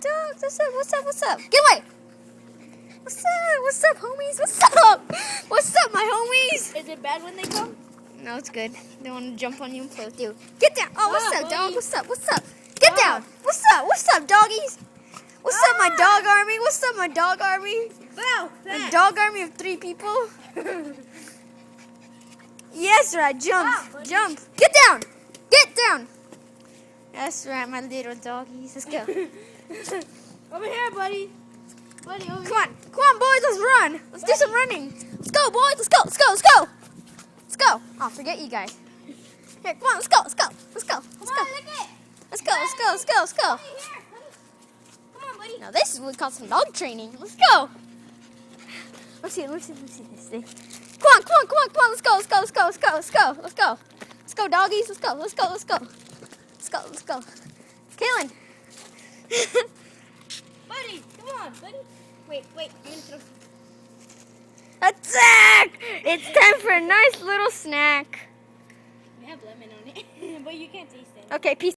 dogs. What's up? What's up? What's up? Get away! What's up? What's up, homies? What's up? What's up, my homies? Is it bad when they come? No, it's good. They want to jump on you and play with you. Get down! Oh, what's up, dog? buddy. What's up? What's up? Get down! What's up? What's up, doggies? What's up, my dog army? What's up, my dog army? Wow, A dog army of 3 people? Yes, right. Jump. Wow, Jump. Get down. Get down. That's right, my little doggies. Let's go. Over here, buddy. Buddy, over Come on. Come on, boys. Let's run. Let's do some running. Let's go, boys. Let's go. Let's go. Let's go. Let's go. Oh, forget you guys. Here, come on. Let's go. Let's go. Let's go. Let's Come go. on, lick it. Let's go. Let's go. Let's go. Let's go. Buddy, here, buddy. Come on, buddy. Now this is what we call some dog training. Let's go. Let's see this thing. Come on, come on, come on, come on. Let's go, let's go, let's go, let's go, let's go, let's go. Let's go, doggies. Let's go, let's go, let's go. Let's go, let's go. Kaylin. Buddy, come on, buddy. Wait, I'm gonna throw. Attack! It's time for a nice little snack. We have lemon on it, but you can't taste it. Okay, peace.